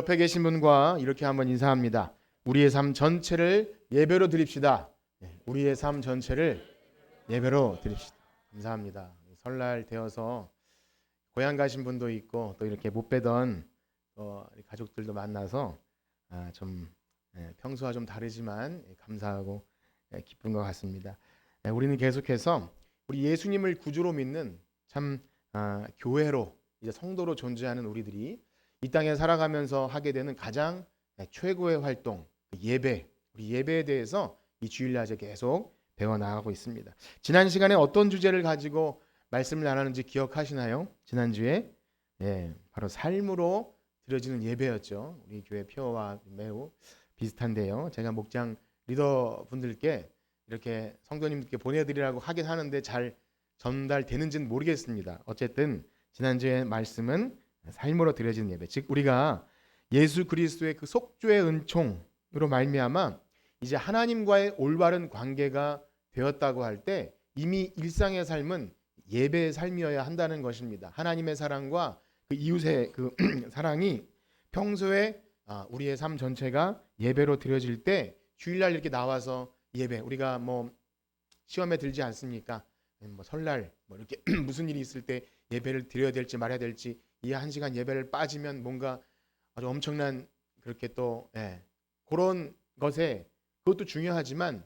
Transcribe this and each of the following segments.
옆에 계신 분과 이렇게 한번 인사합니다. 우리의 삶 전체를 예배로 드립시다. 우리의 삶 전체를 예배로 드립시다. 감사합니다. 설날 되어서 고향 가신 분도 있고 또 이렇게 못 뵈던 가족들도 만나서 좀 평소와 좀 다르지만 감사하고 기쁜 것 같습니다. 우리는 계속해서 우리 예수님을 구주로 믿는 참 교회로 이제 성도로 존재하는 우리들이 이 땅에 살아가면서 하게 되는 가장 최고의 활동, 예배. 우리 예배에 대해서 이 주일날에 계속 배워나가고 있습니다. 지난 시간에 어떤 주제를 가지고 말씀을 나누는지 기억하시나요? 지난주에 바로 삶으로 드려지는 예배였죠. 우리 교회 표어와 매우 비슷한데요. 제가 목장 리더분들께 이렇게 성도님들께 보내드리라고 하긴 하는데 잘 전달되는지는 모르겠습니다. 어쨌든 지난주의 말씀은 삶으로 드려지는 예배, 즉 우리가 예수 그리스도의 그 속죄의 은총으로 말미암아 이제 하나님과의 올바른 관계가 되었다고 할 때 이미 일상의 삶은 예배의 삶이어야 한다는 것입니다. 하나님의 사랑과 그 이웃의 그 사랑이 평소에 우리의 삶 전체가 예배로 드려질 때 주일날 이렇게 나와서 예배, 우리가 뭐 시험에 들지 않습니까? 뭐 설날 뭐 이렇게 무슨 일이 있을 때 예배를 드려야 될지 말아야 될지 이 한 시간 예배를 빠지면 뭔가 아주 엄청난 그렇게 또 그런 것에 그것도 중요하지만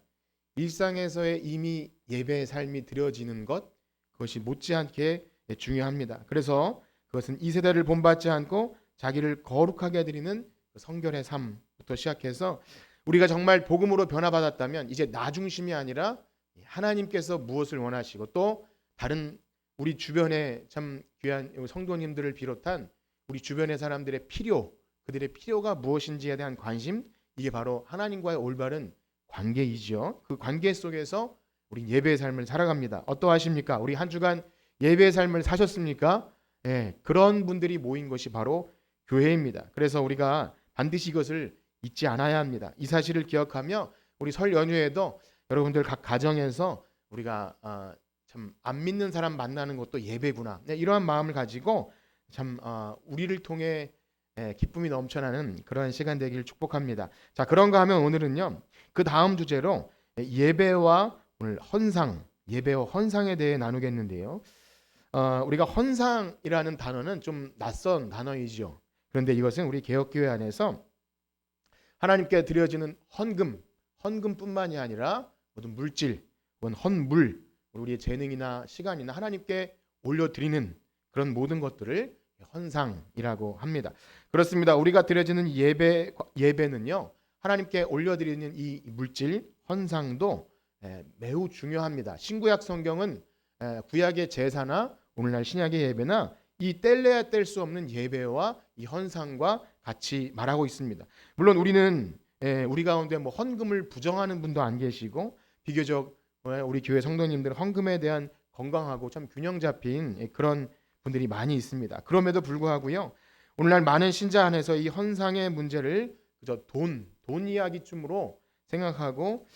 일상에서의 이미 예배의 삶이 드려지는 것, 그것이 못지않게 중요합니다. 그래서 그것은 이 세대를 본받지 않고 자기를 거룩하게 드리는 성결의 삶부터 시작해서 우리가 정말 복음으로 변화받았다면 이제 나 중심이 아니라 하나님께서 무엇을 원하시고 또 다른 우리 주변에 참 귀한 성도님들을 비롯한 우리 주변의 사람들의 필요, 그들의 필요가 무엇인지에 대한 관심, 이게 바로 하나님과의 올바른 관계이죠. 그 관계 속에서 우리 예배의 삶을 살아갑니다. 어떠하십니까? 우리 한 주간 예배의 삶을 사셨습니까? 그런 분들이 모인 것이 바로 교회입니다. 그래서 우리가 반드시 이것을 잊지 않아야 합니다. 이 사실을 기억하며 우리 설 연휴에도 여러분들 각 가정에서 우리가 참 안 믿는 사람 만나는 것도 예배구나. 이러한 마음을 가지고 참 우리를 통해 기쁨이 넘쳐나는 그런 시간 되기를 축복합니다. 자, 그런가 하면 오늘은요. 그 다음 주제로 예배와 오늘 헌상, 예배와 헌상에 대해 나누겠는데요. 우리가 헌상이라는 단어는 좀 낯선 단어이죠. 그런데 이것은 우리 개혁교회 안에서 하나님께 드려지는 헌금뿐만이 아니라 모든 물질, 혹은 헌물, 우리의 재능이나 시간이나 하나님께 올려드리는 그런 모든 것들을 헌상이라고 합니다. 그렇습니다. 우리가 드려지는 예배는요, 하나님께 올려드리는 이 물질 헌상도 매우 중요합니다. 신구약 성경은 구약의 제사나 오늘날 신약의 예배나 이 뗄래야 뗄 수 없는 예배와 이 헌상과 같이 말하고 있습니다. 물론 우리는 우리 가운데 뭐 헌금을 부정하는 분도 안 계시고 비교적 우리 교회 성도님들은 헌금에 대한 건강하고 참 균형 잡힌 그런 분들이 많이 있습니다. 그럼에도 불구하고요, 오늘날 많은 신자 안에서 이 헌상의 문제를 그저 돈 이야기쯤으로 생각하고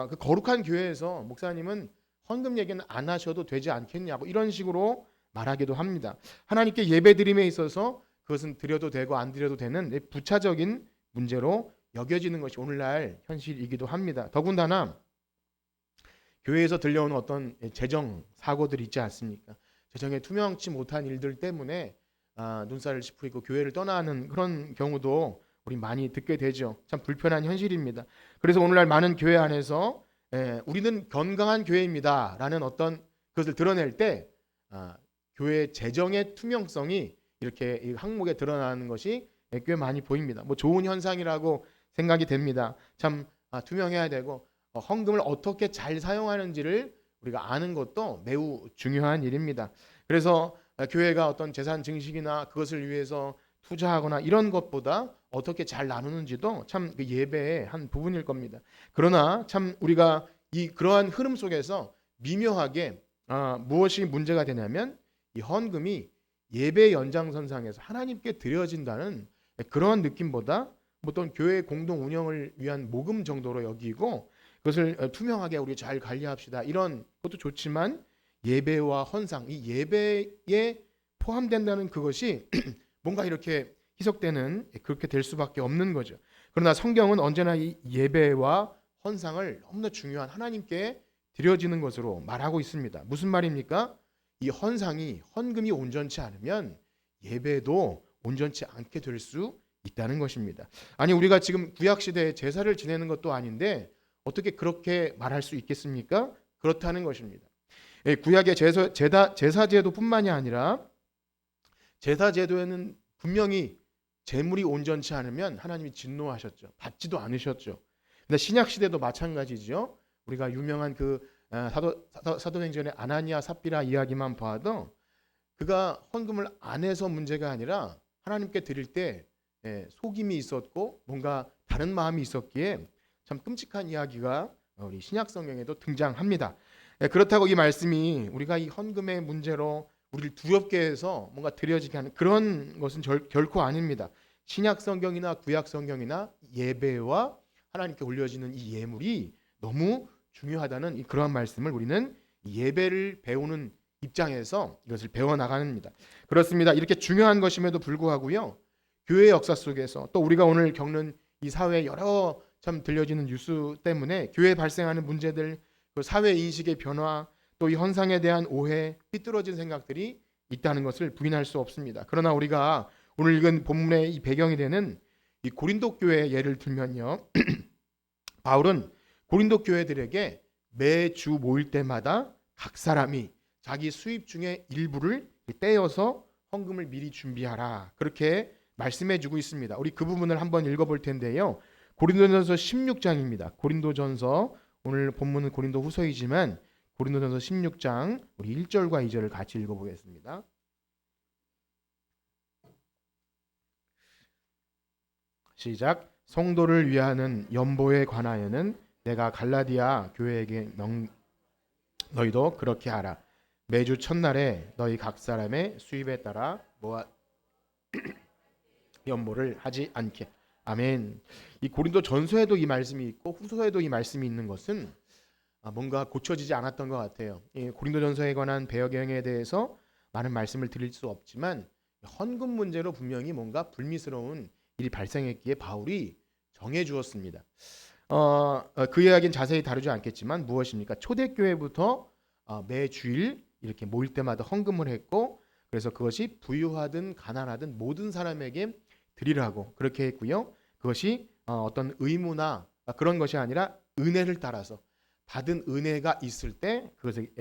그 거룩한 교회에서 목사님은 헌금 얘기는 안 하셔도 되지 않겠냐고 이런 식으로 말하기도 합니다. 하나님께 예배드림에 있어서 그것은 드려도 되고 안 드려도 되는 부차적인 문제로 여겨지는 것이 오늘날 현실이기도 합니다. 더군다나 교회에서 들려오는 어떤 재정 사고들이 있지 않습니까? 재정에 투명치 못한 일들 때문에 눈살을 찌푸리고 교회를 떠나는 그런 경우도 우리 많이 듣게 되죠. 참 불편한 현실입니다. 그래서 오늘날 많은 교회 안에서 우리는 건강한 교회입니다라는 어떤 것을 드러낼 때 교회 재정의 투명성이 이렇게 이 항목에 드러나는 것이 꽤 많이 보입니다. 뭐 좋은 현상이라고 생각이 됩니다. 참 투명해야 되고 헌금을 어떻게 잘 사용하는지를 우리가 아는 것도 매우 중요한 일입니다. 그래서 교회가 어떤 재산 증식이나 그것을 위해서 투자하거나 이런 것보다 어떻게 잘 나누는지도 참 그 예배의 한 부분일 겁니다. 그러나 참 우리가 이 그러한 흐름 속에서 미묘하게 무엇이 문제가 되냐면 이 헌금이 예배 연장선상에서 하나님께 드려진다는 그러한 느낌보다 어떤 교회 공동 운영을 위한 모금 정도로 여기고 그것을 투명하게 우리 잘 관리합시다. 이런 것도 좋지만 예배와 헌상, 이 예배에 포함된다는 그것이 뭔가 이렇게 희석되는 그렇게 될 수밖에 없는 거죠. 그러나 성경은 언제나 이 예배와 헌상을 너무나 중요한 하나님께 드려지는 것으로 말하고 있습니다. 무슨 말입니까? 이 헌상이 헌금이 온전치 않으면 예배도 온전치 않게 될 수 있다는 것입니다. 아니 우리가 지금 구약 시대에 제사를 지내는 것도 아닌데 어떻게 그렇게 말할 수 있겠습니까? 그렇다는 것입니다. 구약의 제사제도뿐만이 아니라 제사제도에는 분명히 제물이 온전치 않으면 하나님이 진노하셨죠. 받지도 않으셨죠. 근데 신약 시대도 마찬가지죠. 우리가 유명한 그 사도행전의 아나니아 삽비라 이야기만 봐도 그가 헌금을 안 해서 문제가 아니라 하나님께 드릴 때 속임이 있었고 뭔가 다른 마음이 있었기에 참 끔찍한 이야기가 우리 신약 성경에도 등장합니다. 그렇다고 이 말씀이 우리가 이 헌금의 문제로 우리를 두렵게 해서 뭔가 드려지게 하는 그런 것은 결코 아닙니다. 신약 성경이나 구약 성경이나 예배와 하나님께 올려지는 이 예물이 너무 중요하다는 그러한 말씀을 우리는 예배를 배우는 입장에서 이것을 배워나갑니다. 그렇습니다. 이렇게 중요한 것임에도 불구하고요. 교회 역사 속에서 또 우리가 오늘 겪는 이 사회에 여러 참 들려지는 뉴스 때문에 교회에 발생하는 문제들, 그 사회 인식의 변화, 또 이 헌상에 대한 오해, 삐뚤어진 생각들이 있다는 것을 부인할 수 없습니다. 그러나 우리가 오늘 읽은 본문의 이 배경이 되는 이 고린도 교회의 예를 들면요. 바울은 고린도 교회들에게 매주 모일 때마다 각 사람이 자기 수입 중에 일부를 떼어서 헌금을 미리 준비하라. 그렇게 말씀해 주고 있습니다. 우리 그 부분을 한번 읽어볼 텐데요. 고린도전서 16장입니다. 고린도전서 오늘 본문은 고린도후서이지만 고린도전서 16장 우리 1절과 2절을 같이 읽어보겠습니다. 시작. 성도를 위하는 연보에 관하여는 내가 갈라디아 교회에게 너희도 그렇게 하라. 매주 첫날에 너희 각 사람의 수입에 따라 모아 연보를 하지 않게. 아멘. 이 고린도 전서에도 이 말씀이 있고 후서에도 이 말씀이 있는 것은 뭔가 고쳐지지 않았던 것 같아요. 고린도 전서에 관한 배경에 대해서 많은 말씀을 드릴 수 없지만 헌금 문제로 분명히 뭔가 불미스러운 일이 발생했기에 바울이 정해 주었습니다. 그 이야기는 자세히 다루지 않겠지만 무엇입니까? 초대교회부터 매 주일 이렇게 모일 때마다 헌금을 했고 그래서 그것이 부유하든 가난하든 모든 사람에게 드리라고 그렇게 했고요. 그것이 어떤 의무나 그런 것이 아니라 은혜를 따라서 받은 은혜가 있을 때 그것을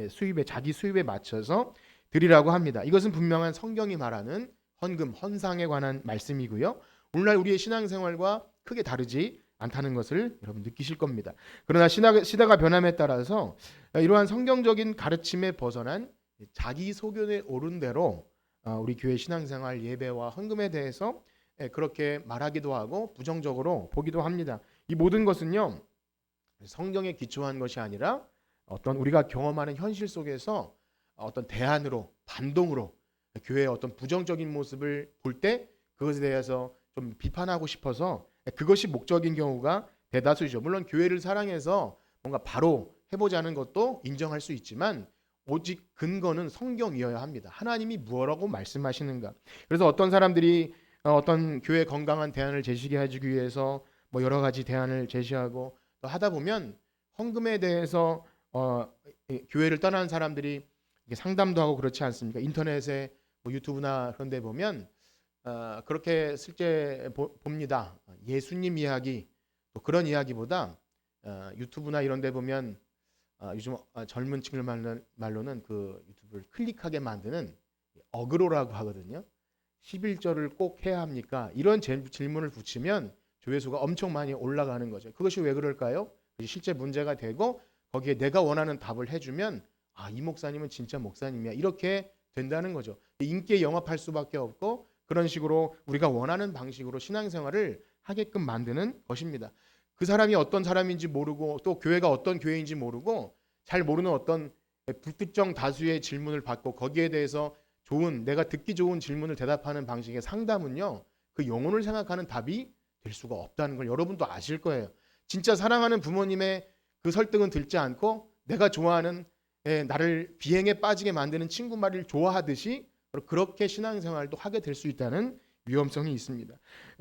자기 수입에 맞춰서 드리라고 합니다. 이것은 분명한 성경이 말하는 헌금, 헌상에 관한 말씀이고요. 오늘날 우리의 신앙생활과 크게 다르지 않다는 것을 여러분 느끼실 겁니다. 그러나 시대가 변함에 따라서 이러한 성경적인 가르침에 벗어난 자기 소견에 오른 대로 우리 교회 신앙생활 예배와 헌금에 대해서 그렇게 말하기도 하고 부정적으로 보기도 합니다. 이 모든 것은요 성경에 기초한 것이 아니라 어떤 우리가 경험하는 현실 속에서 어떤 대안으로 반동으로 교회의 어떤 부정적인 모습을 볼 때 그것에 대해서 좀 비판하고 싶어서 그것이 목적인 경우가 대다수죠. 물론 교회를 사랑해서 뭔가 바로 해보자는 것도 인정할 수 있지만 오직 근거는 성경이어야 합니다. 하나님이 무엇라고 말씀하시는가. 그래서 어떤 사람들이 어떤 교회 건강한 대안을 제시하게 해주기 위해서 뭐 여러 가지 대안을 제시하고 또 하다 보면 헌금에 대해서 교회를 떠나는 사람들이 상담도 하고 그렇지 않습니까? 인터넷에 뭐 유튜브나 그런 데 보면 그렇게 실제 봅니다. 예수님 이야기 또 그런 이야기보다 유튜브나 이런 데 보면 요즘 젊은 층을 말로는 그 유튜브를 클릭하게 만드는 어그로라고 하거든요. 11절을 꼭 해야 합니까? 이런 질문을 붙이면 조회수가 엄청 많이 올라가는 거죠. 그것이 왜 그럴까요? 실제 문제가 되고 거기에 내가 원하는 답을 해주면 이 목사님은 진짜 목사님이야. 이렇게 된다는 거죠. 인기에 영합할 수밖에 없고 그런 식으로 우리가 원하는 방식으로 신앙생활을 하게끔 만드는 것입니다. 그 사람이 어떤 사람인지 모르고 또 교회가 어떤 교회인지 모르고 잘 모르는 어떤 불특정 다수의 질문을 받고 거기에 대해서 내가 듣기 좋은 질문을 대답하는 방식의 상담은요. 그 영혼을 생각하는 답이 될 수가 없다는 걸 여러분도 아실 거예요. 진짜 사랑하는 부모님의 그 설득은 듣지 않고 내가 좋아하는 나를 비행에 빠지게 만드는 친구 말을 좋아하듯이 그렇게 신앙생활도 하게 될 수 있다는 위험성이 있습니다.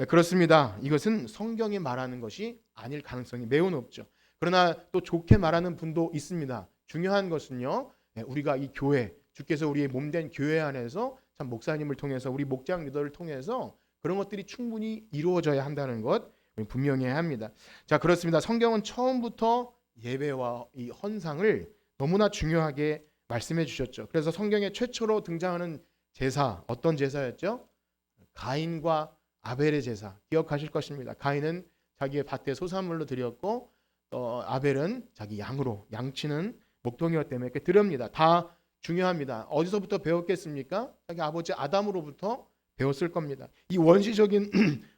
그렇습니다. 이것은 성경이 말하는 것이 아닐 가능성이 매우 높죠. 그러나 또 좋게 말하는 분도 있습니다. 중요한 것은요, 우리가 이 교회, 주께서 우리의 몸된 교회 안에서 참 목사님을 통해서 우리 목장 리더를 통해서 그런 것들이 충분히 이루어져야 한다는 것 분명히 해야 합니다. 자, 그렇습니다. 성경은 처음부터 예배와 이 헌상을 너무나 중요하게 말씀해 주셨죠. 그래서 성경에 최초로 등장하는 제사, 어떤 제사였죠? 가인과 아벨의 제사. 기억하실 것입니다. 가인은 자기의 밭에 소산물로 드렸고 아벨은 자기 양으로, 양치는 목동이었기 때문에 이렇게 드립니다. 다 중요합니다. 어디서부터 배웠겠습니까? 자기 아버지 아담으로부터 배웠을 겁니다. 이 원시적인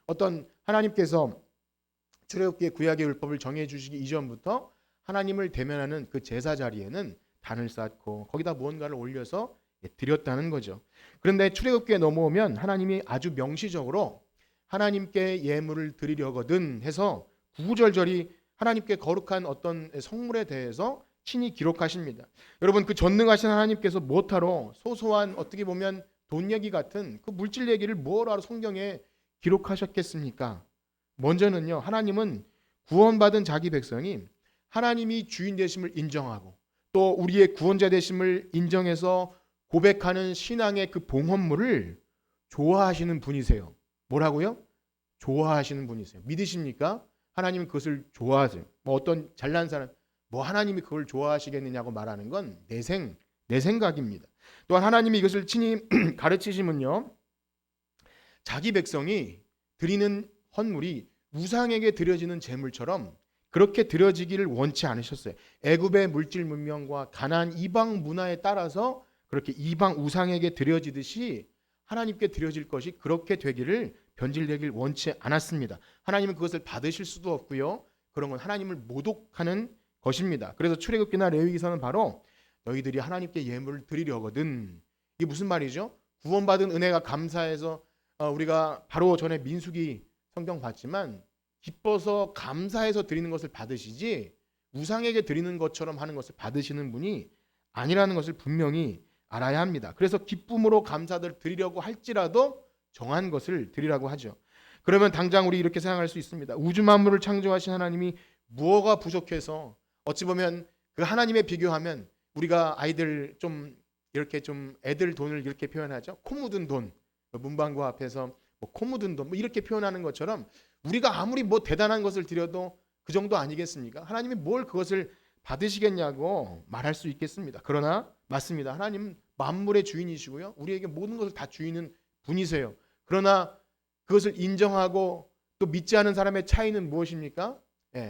어떤 하나님께서 출애굽기의 구약의 율법을 정해 주시기 이전부터 하나님을 대면하는 그 제사 자리에는 단을 쌓고 거기다 무언가를 올려서 드렸다는 거죠. 그런데 출애굽기에 넘어오면 하나님이 아주 명시적으로 하나님께 예물을 드리려거든 해서 구구절절히 하나님께 거룩한 어떤 성물에 대해서 친히 기록하십니다. 여러분, 그 전능하신 하나님께서 뭐하러 소소한 어떻게 보면 돈 얘기 같은 그 물질 얘기를 뭐하러 성경에 기록하셨겠습니까? 먼저는요, 하나님은 구원받은 자기 백성이 하나님이 주인 되심을 인정하고 또 우리의 구원자 되심을 인정해서 고백하는 신앙의 그 봉헌물을 좋아하시는 분이세요. 뭐라고요? 좋아하시는 분이세요. 믿으십니까? 하나님은 그것을 좋아하세요. 뭐 어떤 잘난 사람, 뭐 하나님이 그걸 좋아하시겠느냐고 말하는 건 내 생각입니다. 또한 하나님이 이것을 친히 가르치시면요, 자기 백성이 드리는 헌물이 우상에게 드려지는 제물처럼 그렇게 드려지기를 원치 않으셨어요. 애굽의 물질 문명과 가나안 이방 문화에 따라서 그렇게 이방 우상에게 드려지듯이 하나님께 드려질 것이 그렇게 되기를 변질되길 원치 않았습니다. 하나님은 그것을 받으실 수도 없고요. 그런 건 하나님을 모독하는 것입니다. 그래서 출애굽기나 레위기서는 바로 너희들이 하나님께 예물을 드리려거든. 이게 무슨 말이죠? 구원받은 은혜가 감사해서 우리가 바로 전에 민수기 성경 봤지만 기뻐서 감사해서 드리는 것을 받으시지 우상에게 드리는 것처럼 하는 것을 받으시는 분이 아니라는 것을 분명히 알아야 합니다. 그래서 기쁨으로 감사를 드리려고 할지라도 정한 것을 드리라고 하죠. 그러면 당장 우리 이렇게 생각할 수 있습니다. 우주 만물을 창조하신 하나님이 무엇가 부족해서 어찌 보면 그 하나님에 비교하면 우리가 아이들 좀 이렇게 좀 애들 돈을 이렇게 표현하죠. 코 묻은 돈. 문방구 앞에서 뭐 코 묻은 돈 뭐 이렇게 표현하는 것처럼 우리가 아무리 뭐 대단한 것을 드려도 그 정도 아니겠습니까? 하나님이 뭘 그것을 받으시겠냐고 말할 수 있겠습니다. 그러나 맞습니다. 하나님 만물의 주인이시고요. 우리에게 모든 것을 다 주인은 분이세요. 그러나 그것을 인정하고 또 믿지 않은 사람의 차이는 무엇입니까?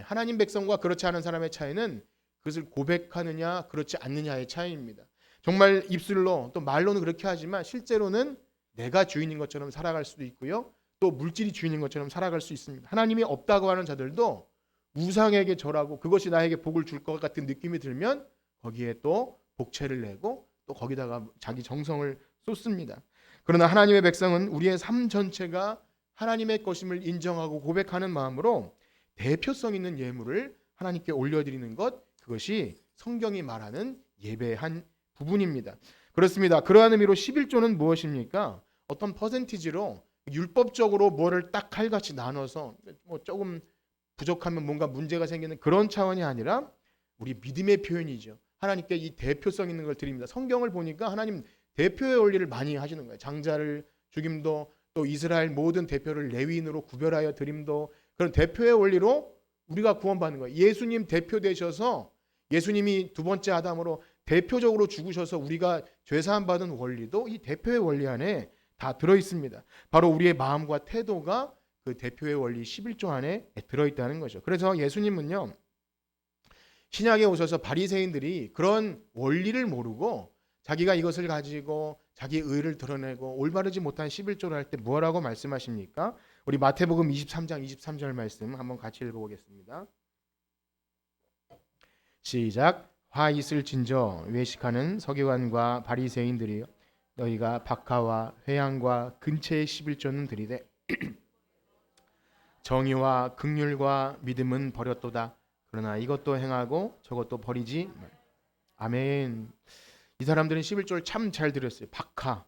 하나님 백성과 그렇지 않은 사람의 차이는 그것을 고백하느냐 그렇지 않느냐의 차이입니다. 정말 입술로 또 말로는 그렇게 하지만 실제로는 내가 주인인 것처럼 살아갈 수도 있고요. 또 물질이 주인인 것처럼 살아갈 수 있습니다. 하나님이 없다고 하는 자들도 우상에게 절하고 그것이 나에게 복을 줄 것 같은 느낌이 들면 거기에 또 복채를 내고 또 거기다가 자기 정성을 쏟습니다. 그러나 하나님의 백성은 우리의 삶 전체가 하나님의 것임을 인정하고 고백하는 마음으로 대표성 있는 예물을 하나님께 올려드리는 것, 그것이 성경이 말하는 예배의 한 부분입니다. 그렇습니다. 그러한 의미로 11조는 무엇입니까? 어떤 퍼센티지로 율법적으로 뭐를 딱 칼같이 나눠서 뭐 조금 부족하면 뭔가 문제가 생기는 그런 차원이 아니라 우리 믿음의 표현이죠. 하나님께 이 대표성 있는 걸 드립니다. 성경을 보니까 하나님 대표의 원리를 많이 하시는 거예요. 장자를 죽임도 또 이스라엘 모든 대표를 레위인으로 구별하여 드림도 그런 대표의 원리로 우리가 구원받는 거예요. 예수님 대표 되셔서 예수님이 두 번째 아담으로 대표적으로 죽으셔서 우리가 죄사함 받은 원리도 이 대표의 원리 안에 다 들어 있습니다. 바로 우리의 마음과 태도가 그 대표의 원리 11조 안에 들어 있다는 거죠. 그래서 예수님은요, 신약에 오셔서 바리새인들이 그런 원리를 모르고 자기가 이것을 가지고 자기의 의를 드러내고 올바르지 못한 11조를 할 때 뭐라고 말씀하십니까? 우리 마태복음 23장 23절 말씀 한번 같이 읽어보겠습니다. 시작. 화 있을진저 외식하는 서기관과 바리새인들이여, 너희가 박하와 회향과 근체의 11조는 드리되 정의와 긍휼과 믿음은 버렸도다. 그러나 이것도 행하고 저것도 버리지. 아멘. 이 사람들은 11조를 참 잘 드렸어요. 박하,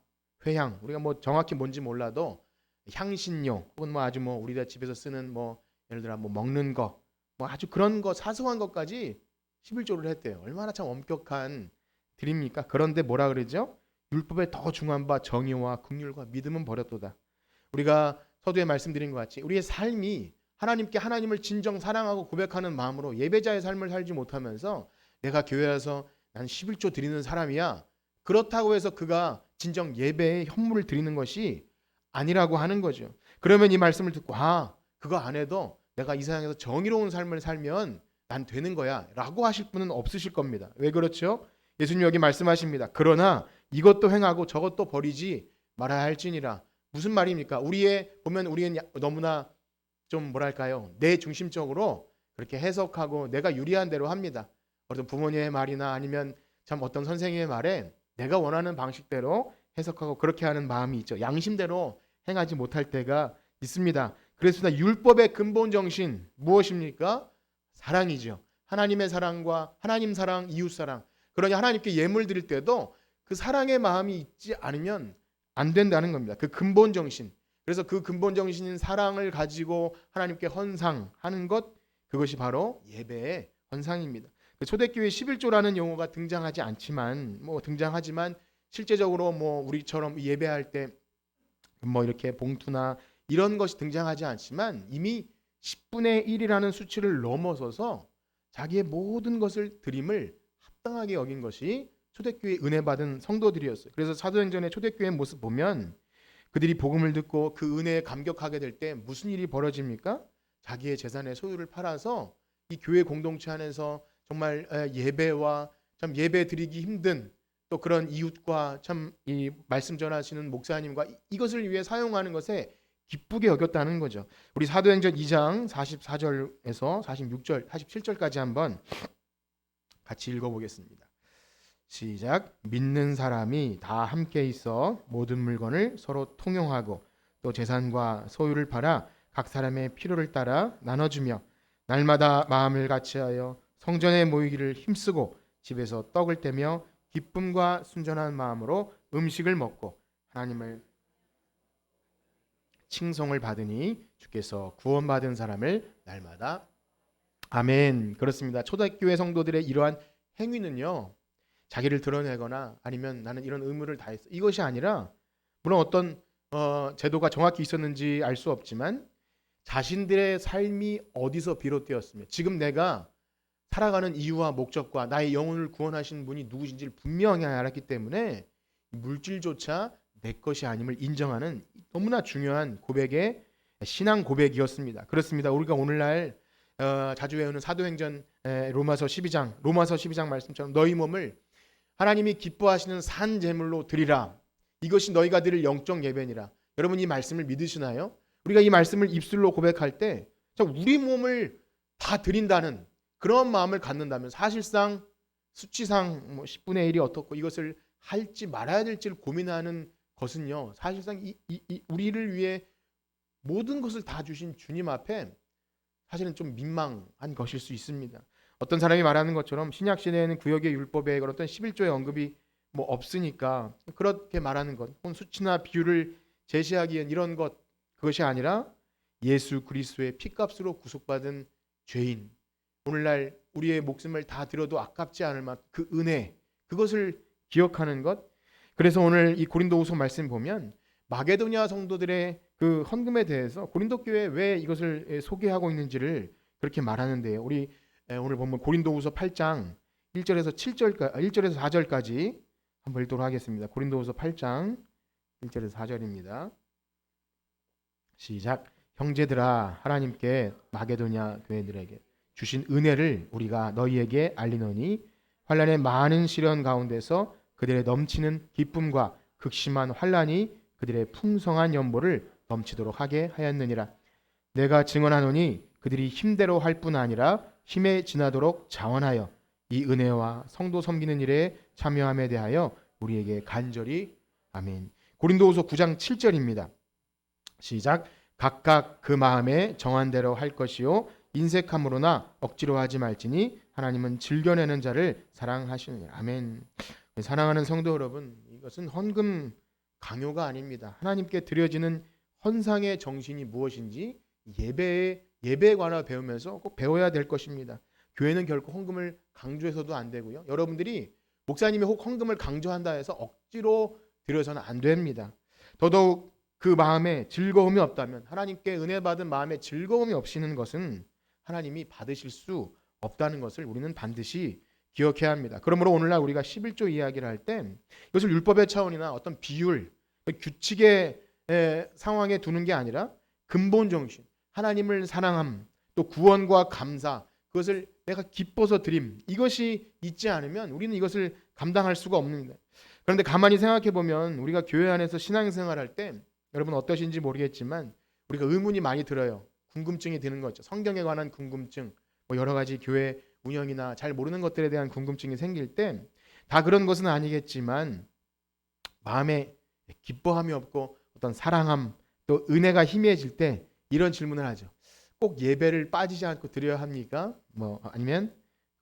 회향, 우리가 뭐 정확히 뭔지 몰라도 향신료 혹은 뭐 아주 뭐 우리가 집에서 쓰는 뭐 예를 들어 뭐 먹는 거 뭐 아주 그런 거 사소한 것까지 11조를 했대요. 얼마나 참 엄격한 드립니까? 그런데 뭐라 그러죠? 율법에 더 중한 바 정의와 긍휼과 믿음은 버렸도다. 우리가 서두에 말씀드린 것 같이 우리의 삶이 하나님께 하나님을 진정 사랑하고 고백하는 마음으로 예배자의 삶을 살지 못하면서 내가 교회 와서 난 11조 드리는 사람이야. 그렇다고 해서 그가 진정 예배에 현물을 드리는 것이 아니라고 하는 거죠. 그러면 이 말씀을 듣고 그거 안 해도 내가 이 세상에서 정의로운 삶을 살면 난 되는 거야 라고 하실 분은 없으실 겁니다. 왜 그렇죠? 예수님 여기 말씀하십니다. 그러나 이것도 행하고 저것도 버리지 말아야 할지니라. 무슨 말입니까? 우리는 너무나 좀 뭐랄까요? 내 중심적으로 그렇게 해석하고 내가 유리한 대로 합니다. 어떤 부모님의 말이나 아니면 참 어떤 선생님의 말에 내가 원하는 방식대로 해석하고 그렇게 하는 마음이 있죠. 양심대로 행하지 못할 때가 있습니다. 그래서 율법의 근본 정신 무엇입니까? 사랑이죠. 하나님의 사랑과 하나님 사랑, 이웃 사랑. 그러니 하나님께 예물 드릴 때도 그 사랑의 마음이 있지 않으면 안 된다는 겁니다. 그 근본 정신. 그래서 그 근본 정신인 사랑을 가지고 하나님께 헌상하는 것, 그것이 바로 예배의 헌상입니다. 초대교회 11조라는 용어가 등장하지만 실제적으로 뭐 우리처럼 예배할 때 뭐 이렇게 봉투나 이런 것이 등장하지 않지만 이미 10분의 1이라는 수치를 넘어서서 자기의 모든 것을 드림을 합당하게 여긴 것이 초대교회 은혜 받은 성도들이었어요. 그래서 사도행전의 초대교회 모습 보면 그들이 복음을 듣고 그 은혜에 감격하게 될 때 무슨 일이 벌어집니까? 자기의 재산의 소유를 팔아서 이 교회 공동체 안에서 정말 예배와 참 예배 드리기 힘든 또 그런 이웃과 참 이 말씀 전하시는 목사님과 이것을 위해 사용하는 것에 기쁘게 여겼다는 거죠. 우리 사도행전 2장 44절에서 46절, 47절까지 한번 같이 읽어보겠습니다. 시작. 믿는 사람이 다 함께 있어 모든 물건을 서로 통용하고 또 재산과 소유를 팔아 각 사람의 필요를 따라 나눠주며 날마다 마음을 같이하여 성전에 모이기를 힘쓰고 집에서 떡을 떼며 기쁨과 순전한 마음으로 음식을 먹고 하나님을 칭송을 받으니 주께서 구원받은 사람을 날마다 아멘. 그렇습니다. 초대교회 성도들의 이러한 행위는요, 자기를 드러내거나 아니면 나는 이런 의무를 다했어, 이것이 아니라 물론 어떤 제도가 정확히 있었는지 알 수 없지만 자신들의 삶이 어디서 비롯되었으며 지금 내가 살아가는 이유와 목적과 나의 영혼을 구원하신 분이 누구신지를 분명히 알았기 때문에 물질조차 내 것이 아님을 인정하는 너무나 중요한 고백의 신앙 고백이었습니다. 그렇습니다. 우리가 오늘날 자주 외우는 사도행전 로마서 12장 말씀처럼 너희 몸을 하나님이 기뻐하시는 산 제물로 드리라. 이것이 너희가 드릴 영적 예배니라. 여러분 이 말씀을 믿으시나요? 우리가 이 말씀을 입술로 고백할 때 우리 몸을 다 드린다는 그런 마음을 갖는다면 사실상 수치상 뭐 10분의 1이 어떻고 이것을 할지 말아야 될지를 고민하는 것은요. 사실상 우리를 위해 모든 것을 다 주신 주님 앞에 사실은 좀 민망한 것일 수 있습니다. 어떤 사람이 말하는 것처럼 신약 시대에는 구역의 율법에 어떤 11조의 언급이 뭐 없으니까 그렇게 말하는 것, 혹은 수치나 비유를 제시하기엔 이런 그것이 아니라 예수 그리스도의 피값으로 구속받은 죄인, 오늘날 우리의 목숨을 다 들여도 아깝지 않을 만큼 그 은혜, 그것을 기억하는 것. 그래서 오늘 이 고린도후서 말씀 보면 마게도냐 성도들의 그 헌금에 대해서 고린도 교회에 왜 이것을 소개하고 있는지를 그렇게 말하는데요. 우리 오늘 보면 고린도후서 8장 1절에서 4절까지 한번 읽도록 하겠습니다. 고린도후서 8장 1절에서 4절입니다. 시작. 형제들아, 하나님께 마게도냐 교회들에게 주신 은혜를 우리가 너희에게 알리노니 환난의 많은 시련 가운데서 그들의 넘치는 기쁨과 극심한 환난이 그들의 풍성한 연보를 넘치도록 하게 하였느니라. 내가 증언하노니 그들이 힘대로 할 뿐 아니라 힘에 지나도록 자원하여 이 은혜와 성도 섬기는 일에 참여함에 대하여 우리에게 간절히 아멘. 고린도후서 9장 7절입니다. 시작. 각각 그 마음에 정한 대로 할 것이요 인색함으로나 억지로 하지 말지니 하나님은 즐겨내는 자를 사랑하시느니라. 아멘. 사랑하는 성도 여러분, 이것은 헌금 강요가 아닙니다. 하나님께 드려지는 헌상의 정신이 무엇인지 예배에 관하여 배우면서 꼭 배워야 될 것입니다. 교회는 결코 헌금을 강조해서도 안 되고요. 여러분들이 목사님이 혹 헌금을 강조한다 해서 억지로 드려서는 안 됩니다. 더더욱 그 마음에 즐거움이 없다면, 하나님께 은혜 받은 마음에 즐거움이 없이는 것은 하나님이 받으실 수 없다는 것을 우리는 반드시 기억해야 합니다. 그러므로 오늘날 우리가 11조 이야기를 할 때 이것을 율법의 차원이나 어떤 비율, 규칙의 상황에 두는 게 아니라 근본 정신, 하나님을 사랑함, 또 구원과 감사, 그것을 내가 기뻐서 드림, 이것이 있지 않으면 우리는 이것을 감당할 수가 없습니다. 그런데 가만히 생각해 보면 우리가 교회 안에서 신앙생활할 때 여러분 어떠신지 모르겠지만 우리가 의문이 많이 들어요. 궁금증이 드는 거죠. 성경에 관한 궁금증, 뭐 여러 가지 교회 운영이나 잘 모르는 것들에 대한 궁금증이 생길 때 다 그런 것은 아니겠지만 마음에 기뻐함이 없고 어떤 사랑함, 또 은혜가 희미해질 때 이런 질문을 하죠. 꼭 예배를 빠지지 않고 드려야 합니까? 뭐 아니면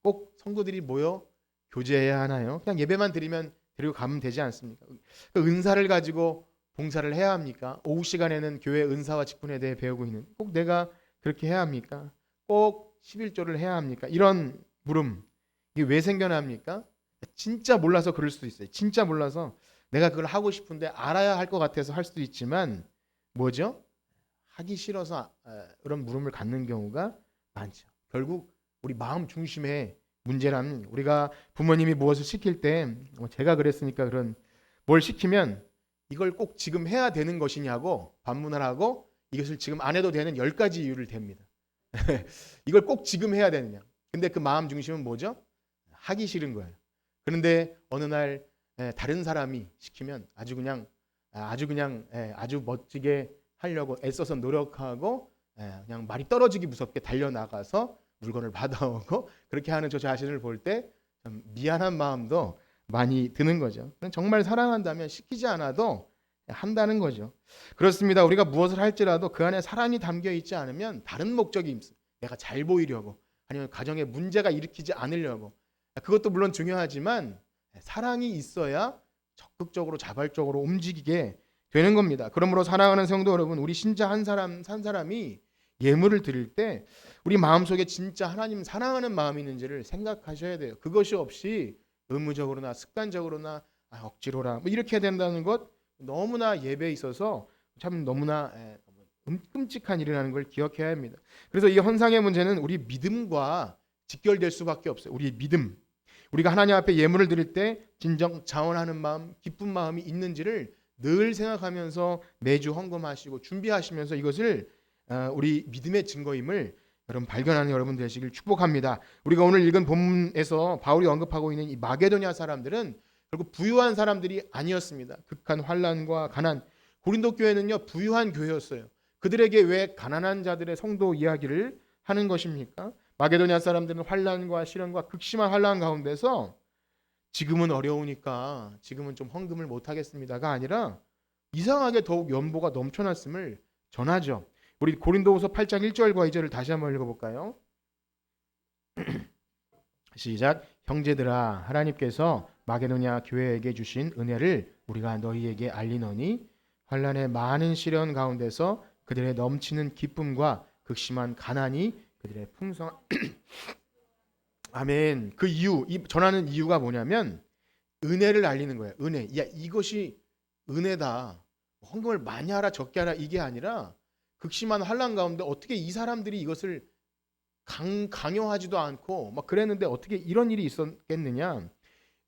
꼭 성도들이 모여 교제해야 하나요? 그냥 예배만 드리면 드리고 가면 되지 않습니까? 그 은사를 가지고 봉사를 해야 합니까? 오후 시간에는 교회 은사와 직분에 대해 배우고 있는, 꼭 내가 그렇게 해야 합니까? 꼭 11조를 해야 합니까? 이런 물음, 이게 왜 생겨납니까? 진짜 몰라서 그럴 수도 있어요. 진짜 몰라서 내가 그걸 하고 싶은데 알아야 할 것 같아서 할 수도 있지만 뭐죠? 하기 싫어서 그런 물음을 갖는 경우가 많죠. 결국 우리 마음 중심의 문제라는, 우리가 부모님이 무엇을 시킬 때 제가 그랬으니까 그런, 뭘 시키면 이걸 꼭 지금 해야 되는 것이냐고 반문을 하고 이것을 지금 안 해도 되는 10가지 이유를 댑니다. 이걸 꼭 지금 해야 되느냐. 근데 그 마음 중심은 뭐죠? 하기 싫은 거예요. 그런데 어느 날 다른 사람이 시키면 아주 멋지게 하려고 애써서 노력하고 그냥 말이 떨어지기 무섭게 달려나가서 물건을 받아오고 그렇게 하는 저 자신을 볼 때 좀 미안한 마음도 많이 드는 거죠. 정말 사랑한다면 시키지 않아도 한다는 거죠. 그렇습니다. 우리가 무엇을 할지라도 그 안에 사랑이 담겨 있지 않으면 다른 목적이 있습니다. 내가 잘 보이려고, 아니면 가정에 문제가 일으키지 않으려고, 그것도 물론 중요하지만 사랑이 있어야 적극적으로 자발적으로 움직이게 되는 겁니다. 그러므로 사랑하는 성도 여러분, 우리 신자 한 사람이 예물을 드릴 때 우리 마음속에 진짜 하나님 사랑하는 마음이 있는지를 생각하셔야 돼요. 그것이 없이 의무적으로나 습관적으로나 억지로라 뭐 이렇게 해야 된다는 것, 너무나 예배에 있어서 참 너무나 끔찍한 일이라는 걸 기억해야 합니다. 그래서 이 헌상의 문제는 우리 믿음과 직결될 수밖에 없어요. 우리 믿음, 우리가 하나님 앞에 예물을 드릴 때 진정 자원하는 마음, 기쁜 마음이 있는지를 늘 생각하면서 매주 헌금하시고 준비하시면서 이것을 우리 믿음의 증거임을 여러분 발견하는 여러분 되시길 축복합니다. 우리가 오늘 읽은 본문에서 바울이 언급하고 있는 이 마게도냐 사람들은 결국 부유한 사람들이 아니었습니다. 극한 환난과 가난. 고린도 교회는요 부유한 교회였어요. 그들에게 왜 가난한 자들의 성도 이야기를 하는 것입니까? 마게도냐 사람들은 환난과 시련과 극심한 환난 가운데서 지금은 어려우니까 지금은 좀 헌금을 못 하겠습니다가 아니라 이상하게 더욱 연보가 넘쳐났음을 전하죠. 우리 고린도후서 8장 1절과 2절을 다시 한번 읽어볼까요? 시작. 형제들아, 하나님께서 마게도냐 교회에게 주신 은혜를 우리가 너희에게 알리노니 환난의 많은 시련 가운데서 그들의 넘치는 기쁨과 극심한 가난이 그들의 풍성한 아멘. 그 이유, 이 전하는 이유가 뭐냐면 은혜를 알리는 거예요. 은혜. 야, 이것이 은혜다. 헌금을 많이 하라 적게 하라 이게 아니라 극심한 환난 가운데 어떻게 이 사람들이 이것을 강요하지도 않고 막 그랬는데 어떻게 이런 일이 있었겠느냐?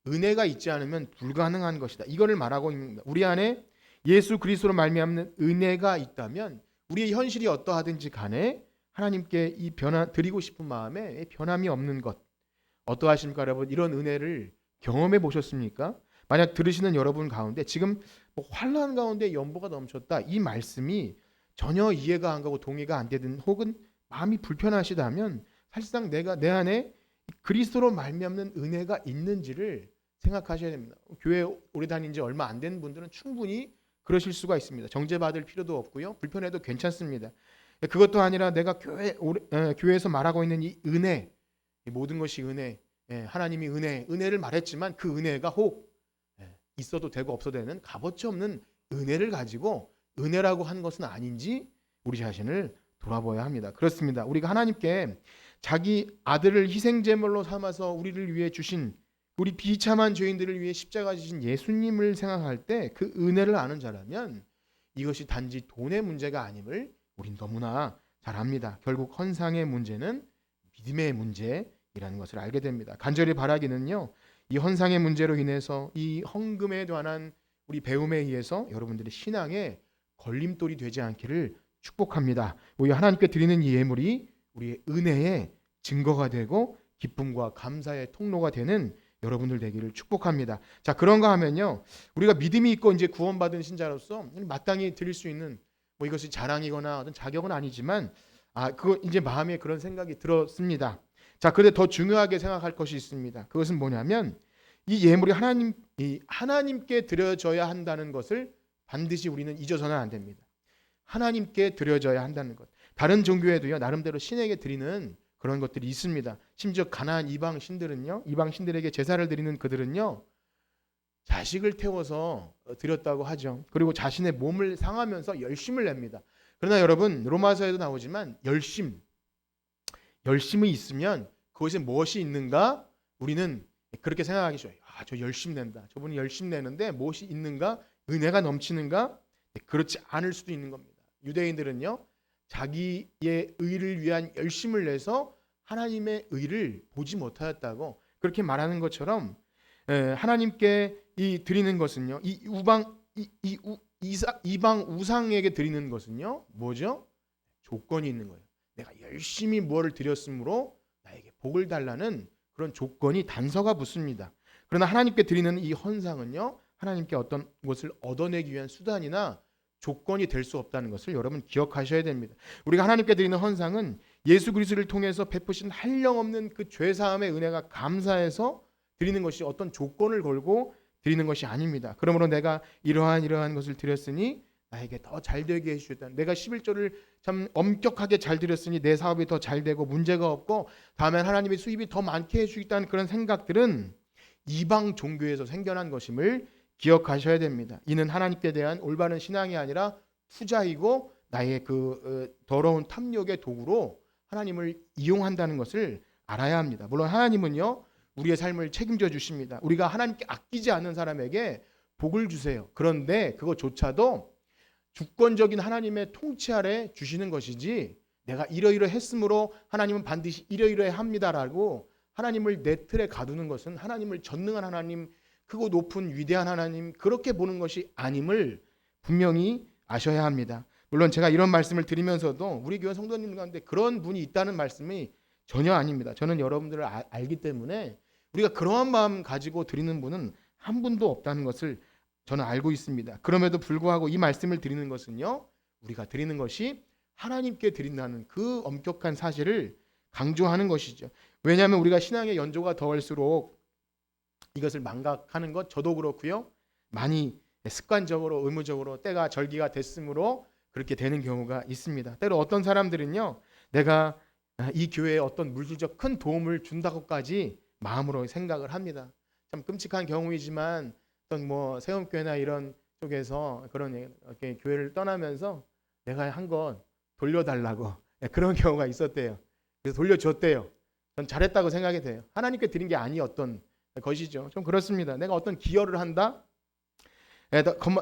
은혜가 있지 않으면 불가능한 것이다. 이거를 말하고 있습니다. 우리 안에 예수 그리스도로 말미암는 은혜가 있다면 우리의 현실이 어떠하든지 간에 하나님께 이 드리고 싶은 마음에 변함이 없는 것. 어떠하십니까, 여러분? 이런 은혜를 경험해 보셨습니까? 만약 들으시는 여러분 가운데 지금 뭐 환난 가운데 연보가 넘쳤다 이 말씀이 전혀 이해가 안 가고 동의가 안 되든 혹은 마음이 불편하시다면 사실상 내가 내 안에 그리스도로 말미암는 은혜가 있는지를 생각하셔야 됩니다. 교회 오래 다닌 지 얼마 안 된 분들은 충분히 그러실 수가 있습니다. 정죄받을 필요도 없고요. 불편해도 괜찮습니다. 그것도 아니라 내가 교회에서 말하고 있는 이 은혜, 이 모든 것이 은혜, 하나님이 은혜를 말했지만 그 은혜가 혹 있어도 되고 없어도 되는 값어치 없는 은혜를 가지고 은혜라고 한 것은 아닌지 우리 자신을 돌아봐야 합니다. 그렇습니다. 우리가 하나님께 자기 아들을 희생제물로 삼아서 우리를 위해 주신, 우리 비참한 죄인들을 위해 십자가 지신 예수님을 생각할 때 그 은혜를 아는 자라면 이것이 단지 돈의 문제가 아님을 우린 너무나 잘 압니다. 결국 헌상의 문제는 믿음의 문제이라는 것을 알게 됩니다. 간절히 바라기는요, 이 헌상의 문제로 인해서 이 헌금에 관한 우리 배움에 의해서 여러분들의 신앙에 걸림돌이 되지 않기를 축복합니다. 오히려 하나님께 드리는 이 예물이 우리의 은혜의 증거가 되고 기쁨과 감사의 통로가 되는 여러분들 되기를 축복합니다. 자, 그런가 하면요, 우리가 믿음이 있고 이제 구원받은 신자로서 마땅히 드릴 수 있는, 뭐 이것이 자랑이거나 어떤 자격은 아니지만 그거 이제 마음에 그런 생각이 들었습니다. 자, 그런데 더 중요하게 생각할 것이 있습니다. 그것은 뭐냐면 이 예물이 하나님께 드려져야 한다는 것을 반드시 우리는 잊어서는 안 됩니다. 하나님께 드려져야 한다는 것. 다른 종교에도요, 나름대로 신에게 드리는 그런 것들이 있습니다. 심지어 가나안 이방 신들에게 제사를 드리는 그들은요, 자식을 태워서 드렸다고 하죠. 그리고 자신의 몸을 상하면서 열심을 냅니다. 그러나 여러분, 로마서에도 나오지만 열심이 있으면 그것에 무엇이 있는가? 우리는 그렇게 생각하기 쉬워요. 저 열심 낸다. 저분이 열심 내는데 무엇이 있는가? 은혜가 넘치는가? 그렇지 않을 수도 있는 겁니다. 유대인들은요, 자기의 의를 위한 열심을 내서 하나님의 의를 보지 못하였다고 그렇게 말하는 것처럼, 하나님께 이 드리는 것은요, 이방 우상에게 드리는 것은요, 뭐죠? 조건이 있는 거예요. 내가 열심히 무엇을 드렸으므로 나에게 복을 달라는 그런 조건이 단서가 붙습니다. 그러나 하나님께 드리는 이 헌상은요, 하나님께 어떤 것을 얻어내기 위한 수단이나 조건이 될 수 없다는 것을 여러분 기억하셔야 됩니다. 우리가 하나님께 드리는 헌상은 예수 그리스도를 통해서 베푸신 한량없는 그 죄사함의 은혜가 감사해서 드리는 것이 어떤 조건을 걸고 드리는 것이 아닙니다. 그러므로 내가 이러한 것을 드렸으니 나에게 더 잘되게 해주셨다. 내가 11조를 참 엄격하게 잘 드렸으니 내 사업이 더 잘되고 문제가 없고 다음엔 하나님의 수입이 더 많게 해주겠다는 그런 생각들은 이방 종교에서 생겨난 것임을 기억하셔야 됩니다. 이는 하나님께 대한 올바른 신앙이 아니라 투자이고 나의 그 더러운 탐욕의 도구로 하나님을 이용한다는 것을 알아야 합니다. 물론 하나님은요, 우리의 삶을 책임져 주십니다. 우리가 하나님께 아끼지 않는 사람에게 복을 주세요. 그런데 그것조차도 주권적인 하나님의 통치 아래 주시는 것이지, 내가 이러이러했으므로 하나님은 반드시 이러이러해 합니다라고 하나님을 내 틀에 가두는 것은 하나님을 전능한 하나님, 크고 높은 위대한 하나님, 그렇게 보는 것이 아님을 분명히 아셔야 합니다. 물론 제가 이런 말씀을 드리면서도 우리 교회 성도님 가운데 그런 분이 있다는 말씀이 전혀 아닙니다. 저는 여러분들을 알기 때문에 우리가 그러한 마음 가지고 드리는 분은 한 분도 없다는 것을 저는 알고 있습니다. 그럼에도 불구하고 이 말씀을 드리는 것은요, 우리가 드리는 것이 하나님께 드린다는 그 엄격한 사실을 강조하는 것이죠. 왜냐하면 우리가 신앙의 연조가 더할수록 이것을 망각하는 것, 저도 그렇고요, 많이 습관적으로 의무적으로 때가 절기가 됐으므로 그렇게 되는 경우가 있습니다. 때로 어떤 사람들은요, 내가 이 교회에 어떤 물질적 큰 도움을 준다고까지 마음으로 생각을 합니다. 참 끔찍한 경우이지만 어떤 뭐 세움교회나 이런 쪽에서 그런 이렇게 교회를 떠나면서 내가 한 건 돌려달라고 그런 경우가 있었대요. 그래서 돌려줬대요. 전 잘했다고 생각이 돼요. 하나님께 드린 게 아니었던 것이죠. 좀 그렇습니다. 내가 어떤 기여를 한다.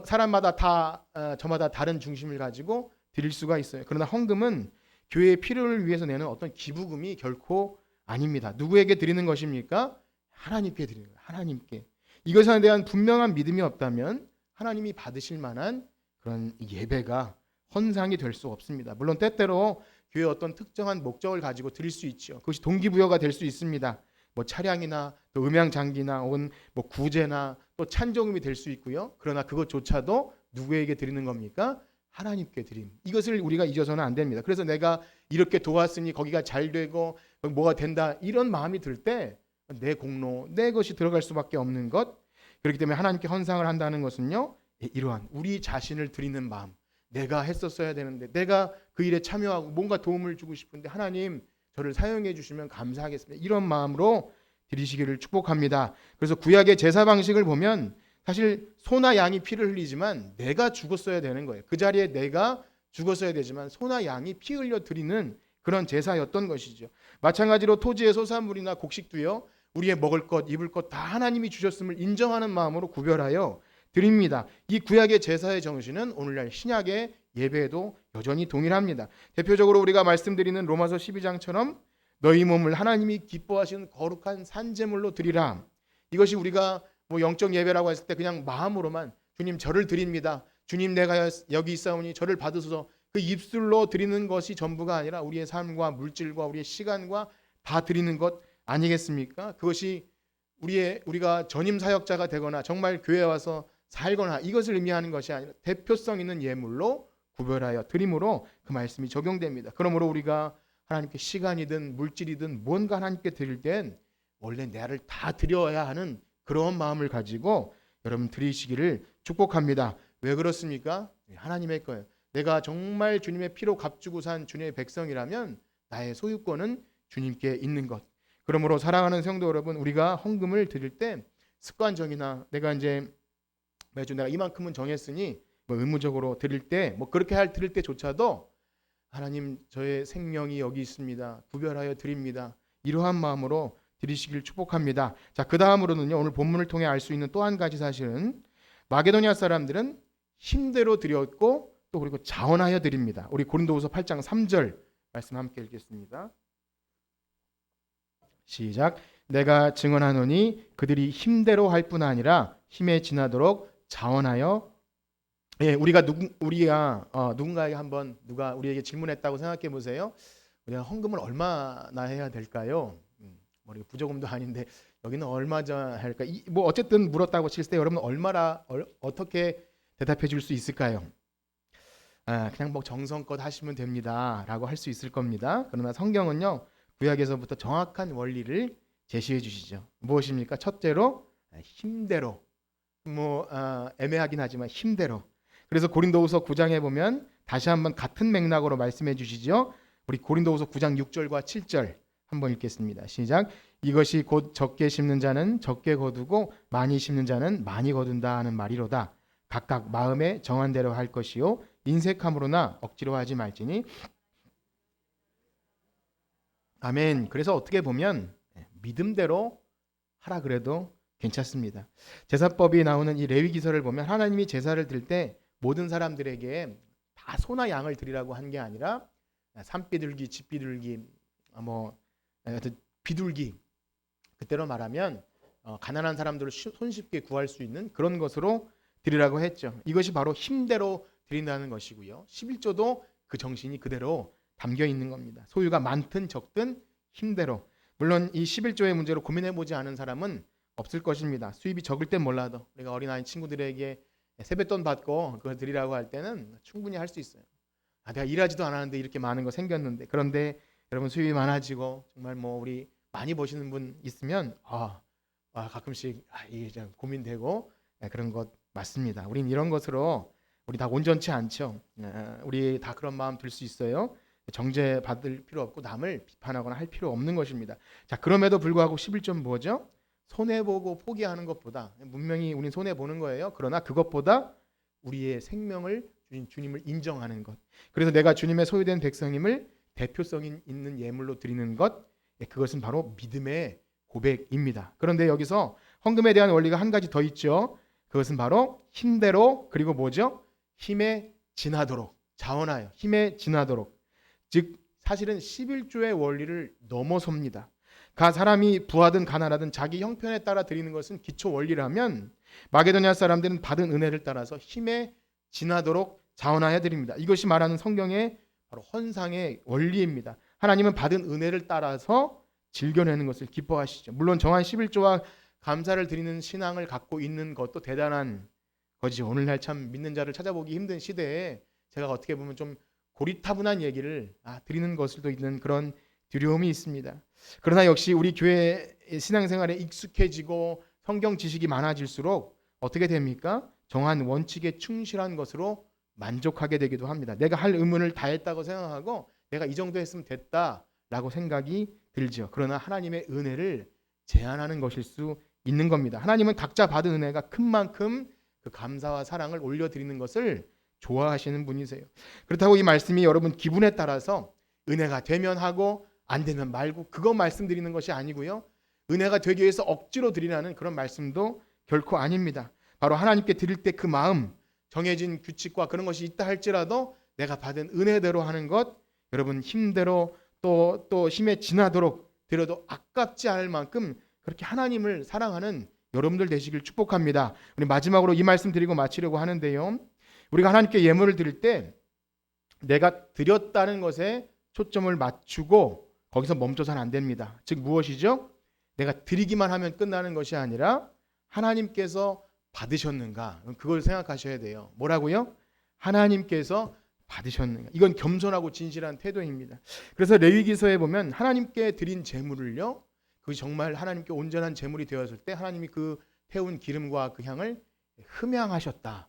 사람마다 다 저마다 다른 중심을 가지고 드릴 수가 있어요. 그러나 헌금은 교회의 필요를 위해서 내는 어떤 기부금이 결코 아닙니다. 누구에게 드리는 것입니까? 하나님께 드리는 거예요. 하나님께. 이것에 대한 분명한 믿음이 없다면 하나님이 받으실 만한 그런 예배가 헌상이 될 수 없습니다. 물론 때때로 교회 어떤 특정한 목적을 가지고 드릴 수 있죠. 그것이 동기부여가 될 수 있습니다. 뭐 차량이나 또 음향 장비나 혹은 뭐 구제나 또 찬송음이 될 수 있고요. 그러나 그것조차도 누구에게 드리는 겁니까? 하나님께 드림. 이것을 우리가 잊어서는 안 됩니다. 그래서 내가 이렇게 도왔으니 거기가 잘 되고 뭐가 된다, 이런 마음이 들 때 내 공로, 내 것이 들어갈 수밖에 없는 것. 그렇기 때문에 하나님께 헌상을 한다는 것은요, 이러한 우리 자신을 드리는 마음, 내가 했었어야 되는데, 내가 그 일에 참여하고 뭔가 도움을 주고 싶은데 하나님 저를 사용해 주시면 감사하겠습니다, 이런 마음으로 드리시기를 축복합니다. 그래서 구약의 제사 방식을 보면 사실 소나 양이 피를 흘리지만 내가 죽었어야 되는 거예요. 그 자리에 내가 죽었어야 되지만 소나 양이 피 흘려 드리는 그런 제사였던 것이죠. 마찬가지로 토지의 소산물이나 곡식도요. 우리의 먹을 것, 입을 것 다 하나님이 주셨음을 인정하는 마음으로 구별하여 드립니다. 이 구약의 제사의 정신은 오늘날 신약의 예배에도 여전히 동일합니다. 대표적으로 우리가 말씀드리는 로마서 12장처럼 너희 몸을 하나님이 기뻐하시는 거룩한 산제물로 드리라. 이것이 우리가 뭐 영적 예배라고 했을 때 그냥 마음으로만 주님 저를 드립니다. 주님 내가 여기 있사오니 저를 받으소서, 그 입술로 드리는 것이 전부가 아니라 우리의 삶과 물질과 우리의 시간과 다 드리는 것 아니겠습니까? 그것이 우리가 전임 사역자가 되거나 정말 교회에 와서 살거나 이것을 의미하는 것이 아니라 대표성 있는 예물로 구별하여 드림으로 그 말씀이 적용됩니다. 그러므로 우리가 하나님께 시간이든 물질이든 뭔가 하나님께 드릴 땐 원래 나를 다 드려야 하는 그런 마음을 가지고 여러분 드리시기를 축복합니다. 왜 그렇습니까? 하나님의 거예요. 내가 정말 주님의 피로 값주고 산 주님의 백성이라면 나의 소유권은 주님께 있는 것. 그러므로 사랑하는 성도 여러분, 우리가 헌금을 드릴 때 습관적이나 내가 이제 매주 내가 이만큼은 정했으니 뭐 의무적으로 드릴 때 뭐 그렇게 드릴 때조차도 하나님 저의 생명이 여기 있습니다. 구별하여 드립니다. 이러한 마음으로 드리시길 축복합니다. 자, 그 다음으로는요. 오늘 본문을 통해 알 수 있는 또 한 가지 사실은 마게도니아 사람들은 힘대로 드렸고 또 그리고 자원하여 드립니다. 우리 고린도후서 8장 3절 말씀 함께 읽겠습니다. 시작. 내가 증언하노니 그들이 힘대로 할 뿐 아니라 힘에 지나도록 자원하여. 우리가 누군가에게 한번 누가 우리에게 질문했다고 생각해 보세요. 우리가 헌금을 얼마나 해야 될까요? 우리 부조금도 아닌데 여기는 얼마나 할까? 뭐 어쨌든 물었다고 칠 때 여러분 어떻게 대답해 줄 수 있을까요? 그냥 뭐 정성껏 하시면 됩니다라고 할 수 있을 겁니다. 그러나 성경은요 구약에서부터 정확한 원리를 제시해 주시죠. 무엇입니까? 첫째로 힘대로. 애매하긴 하지만 힘대로. 그래서 고린도후서 9장에 보면 다시 한번 같은 맥락으로 말씀해 주시죠. 우리 고린도후서 9장 6절과 7절 한번 읽겠습니다. 시작. 이것이 곧 적게 심는 자는 적게 거두고 많이 심는 자는 많이 거둔다 하는 말이로다. 각각 마음에 정한 대로 할 것이요 인색함으로나 억지로 하지 말지니. 아멘. 그래서 어떻게 보면 믿음대로 하라 그래도 괜찮습니다. 제사법이 나오는 이 레위기서를 보면 하나님이 제사를 드릴 때 모든 사람들에게 다 소나 양을 드리라고 한 게 아니라 산비둘기, 집비둘기, 비둘기, 그때로 말하면 가난한 사람들을 손쉽게 구할 수 있는 그런 것으로 드리라고 했죠. 이것이 바로 힘대로 드린다는 것이고요. 11조도 그 정신이 그대로 담겨 있는 겁니다. 소유가 많든 적든 힘대로. 물론 이 11조의 문제로 고민해보지 않은 사람은 없을 것입니다. 수입이 적을 땐 몰라도 우리가 어린아이 친구들에게 세뱃돈 받고 그걸 드리라고 할 때는 충분히 할 수 있어요. 내가 일하지도 않았는데 이렇게 많은 거 생겼는데. 그런데 여러분 수입이 많아지고 정말 우리 많이 버시는 분 있으면 가끔씩 이게 좀 고민되고 그런 것 맞습니다. 우린 이런 것으로 우리 다 온전치 않죠. 우리 다 그런 마음 들 수 있어요. 정죄 받을 필요 없고 남을 비판하거나 할 필요 없는 것입니다. 자, 그럼에도 불구하고 11점 뭐죠? 손해보고 포기하는 것보다, 분명히 우린 손해보는 거예요. 그러나 그것보다 우리의 생명을 주님을 인정하는 것. 그래서 내가 주님의 소유된 백성임을 대표성 있는 예물로 드리는 것, 그것은 바로 믿음의 고백입니다. 그런데 여기서 헌금에 대한 원리가 한 가지 더 있죠. 그것은 바로 힘대로, 그리고 뭐죠? 힘에 지나도록, 자원하여 힘에 지나도록. 즉 사실은 11조의 원리를 넘어섭니다. 사람이 부하든 가난하든 자기 형편에 따라 드리는 것은 기초 원리라면 마게도니아 사람들은 받은 은혜를 따라서 힘에 지나도록 자원하여 드립니다. 이것이 말하는 성경의 바로 헌상의 원리입니다. 하나님은 받은 은혜를 따라서 즐겨내는 것을 기뻐하시죠. 물론 정한 11조와 감사를 드리는 신앙을 갖고 있는 것도 대단한 거죠. 오늘날 참 믿는 자를 찾아보기 힘든 시대에 제가 어떻게 보면 좀 고리타분한 얘기를 드리는 것을 수도 있는 그런 두려움이 있습니다. 그러나 역시 우리 교회 신앙생활에 익숙해지고 성경 지식이 많아질수록 어떻게 됩니까? 정한 원칙에 충실한 것으로 만족하게 되기도 합니다. 내가 할 의무를 다했다고 생각하고 내가 이 정도 했으면 됐다라고 생각이 들죠. 그러나 하나님의 은혜를 제한하는 것일 수 있는 겁니다. 하나님은 각자 받은 은혜가 큰 만큼 그 감사와 사랑을 올려드리는 것을 좋아하시는 분이세요. 그렇다고 이 말씀이 여러분 기분에 따라서 은혜가 되면 하고 안 되면 말고 그거 말씀드리는 것이 아니고요. 은혜가 되기 위해서 억지로 드리라는 그런 말씀도 결코 아닙니다. 바로 하나님께 드릴 때 그 마음, 정해진 규칙과 그런 것이 있다 할지라도 내가 받은 은혜대로 하는 것, 여러분 힘대로 또 힘에 지나도록 드려도 아깝지 않을 만큼 그렇게 하나님을 사랑하는 여러분들 되시길 축복합니다. 우리 마지막으로 이 말씀 드리고 마치려고 하는데요. 우리가 하나님께 예물을 드릴 때 내가 드렸다는 것에 초점을 맞추고 거기서 멈춰서는 안 됩니다. 즉 무엇이죠? 내가 드리기만 하면 끝나는 것이 아니라 하나님께서 받으셨는가? 그걸 생각하셔야 돼요. 뭐라고요? 하나님께서 받으셨는가? 이건 겸손하고 진실한 태도입니다. 그래서 레위기서에 보면 하나님께 드린 제물을요, 그것이 정말 하나님께 온전한 제물이 되었을 때 하나님이 그 태운 기름과 그 향을 흠양하셨다,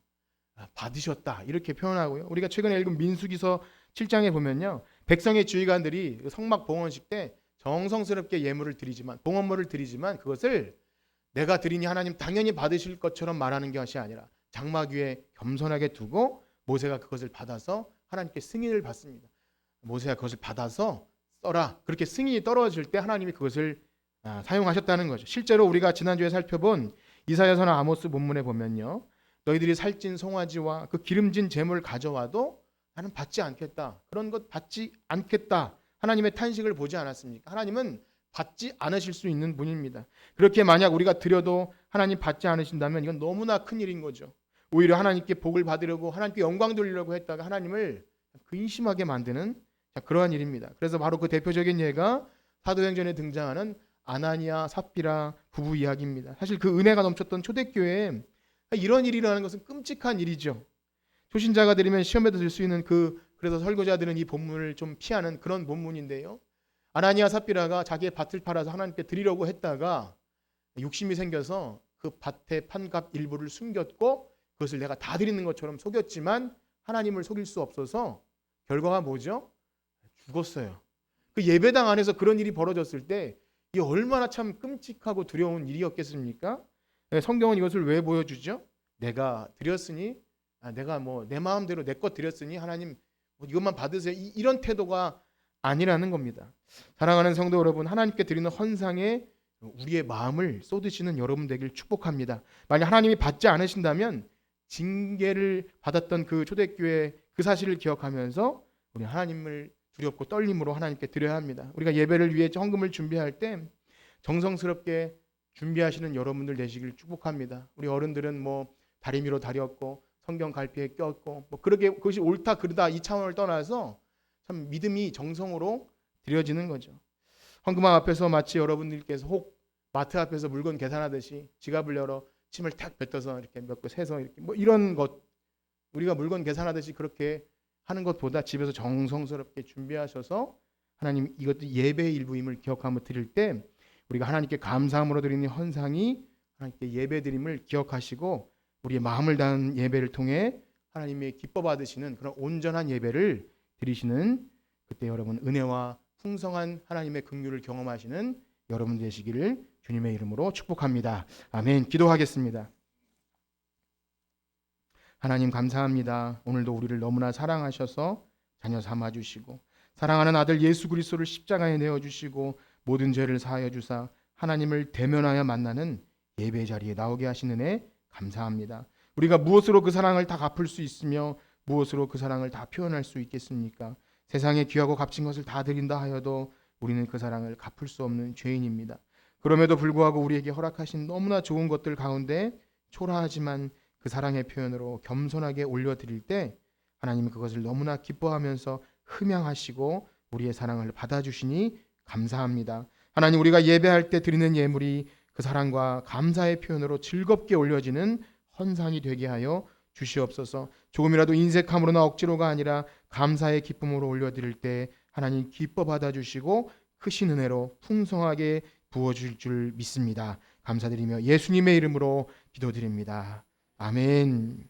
받으셨다 이렇게 표현하고요. 우리가 최근에 읽은 민수기서 7장에 보면요, 백성의 주의관들이 성막 봉헌식 때 정성스럽게 예물을 드리지만, 봉헌물을 드리지만 그것을 내가 드리니 하나님 당연히 받으실 것처럼 말하는 것이 아니라 장막 위에 겸손하게 두고 모세가 그것을 받아서 하나님께 승인을 받습니다. 모세가 그것을 받아서 써라. 그렇게 승인이 떨어질 때 하나님이 그것을 사용하셨다는 거죠. 실제로 우리가 지난주에 살펴본 이사야서나 아모스 본문에 보면요, 너희들이 살찐 송아지와 그 기름진 제물을 가져와도 나는 받지 않겠다. 그런 것 받지 않겠다. 하나님의 탄식을 보지 않았습니까? 하나님은 받지 않으실 수 있는 분입니다. 그렇게 만약 우리가 드려도 하나님 받지 않으신다면 이건 너무나 큰일인 거죠. 오히려 하나님께 복을 받으려고 하나님께 영광 돌리려고 했다가 하나님을 근심하게 만드는 그러한 일입니다. 그래서 바로 그 대표적인 예가 사도행전에 등장하는 아나니아 삽비라 부부 이야기입니다. 사실 그 은혜가 넘쳤던 초대교회에 이런 일이라는 것은 끔찍한 일이죠. 초신자가 되면 시험에도 들 수 있는 그래서 설교자들은 이 본문을 좀 피하는 그런 본문인데요. 아나니아 삽비라가 자기의 밭을 팔아서 하나님께 드리려고 했다가 욕심이 생겨서 그 밭의 판값 일부를 숨겼고 그것을 내가 다 드리는 것처럼 속였지만 하나님을 속일 수 없어서 결과가 뭐죠? 죽었어요. 그 예배당 안에서 그런 일이 벌어졌을 때 이 얼마나 참 끔찍하고 두려운 일이었겠습니까? 성경은 이것을 왜 보여주죠? 내가 드렸으니 내가 뭐 내 마음대로 내 것 드렸으니 하나님 이것만 받으세요. 이런 태도가 아니라는 겁니다. 사랑하는 성도 여러분, 하나님께 드리는 헌상에 우리의 마음을 쏟으시는 여러분 되길 축복합니다. 만약 하나님이 받지 않으신다면 징계를 받았던 그 초대교회 그 사실을 기억하면서 우리 하나님을 두렵고 떨림으로 하나님께 드려야 합니다. 우리가 예배를 위해 헌금을 준비할 때 정성스럽게 준비하시는 여러분들 되시길 축복합니다. 우리 어른들은 뭐 다리미로 다렸고 성경 갈피에 꼈고 뭐 그렇게 그것이 옳다 그르다 이 차원을 떠나서 참 믿음이 정성으로 드려지는 거죠. 헌금함 앞에서 마치 여러분들께서 혹 마트 앞에서 물건 계산하듯이 지갑을 열어 침을 탁 뱉어서 이렇게 몇 개 세서 이렇게 뭐 이런 것 우리가 물건 계산하듯이 그렇게 하는 것보다 집에서 정성스럽게 준비하셔서 하나님 이것도 예배의 일부임을 기억하며 드릴 때 우리가 하나님께 감사함으로 드리는 헌상이 하나님께 예배드림을 기억하시고 우리의 마음을 다한 예배를 통해 하나님의 기뻐 받으시는 그런 온전한 예배를 드리시는 그때 여러분 은혜와 풍성한 하나님의 긍휼을 경험하시는 여러분 되시기를 주님의 이름으로 축복합니다. 아멘. 기도하겠습니다. 하나님 감사합니다. 오늘도 우리를 너무나 사랑하셔서 자녀 삼아 주시고 사랑하는 아들 예수 그리스도를 십자가에 내어 주시고 모든 죄를 사하여 주사 하나님을 대면하여 만나는 예배 자리에 나오게 하신 은혜 감사합니다. 우리가 무엇으로 그 사랑을 다 갚을 수 있으며 무엇으로 그 사랑을 다 표현할 수 있겠습니까? 세상에 귀하고 값진 것을 다 드린다 하여도 우리는 그 사랑을 갚을 수 없는 죄인입니다. 그럼에도 불구하고 우리에게 허락하신 너무나 좋은 것들 가운데 초라하지만 그 사랑의 표현으로 겸손하게 올려드릴 때 하나님은 그것을 너무나 기뻐하면서 흠양하시고 우리의 사랑을 받아주시니 감사합니다. 하나님 우리가 예배할 때 드리는 예물이 그 사랑과 감사의 표현으로 즐겁게 올려지는 헌상이 되게 하여 주시옵소서. 조금이라도 인색함으로나 억지로가 아니라 감사의 기쁨으로 올려드릴 때 하나님 기뻐 받아주시고 크신 은혜로 풍성하게 부어주실 줄 믿습니다. 감사드리며 예수님의 이름으로 기도드립니다. 아멘.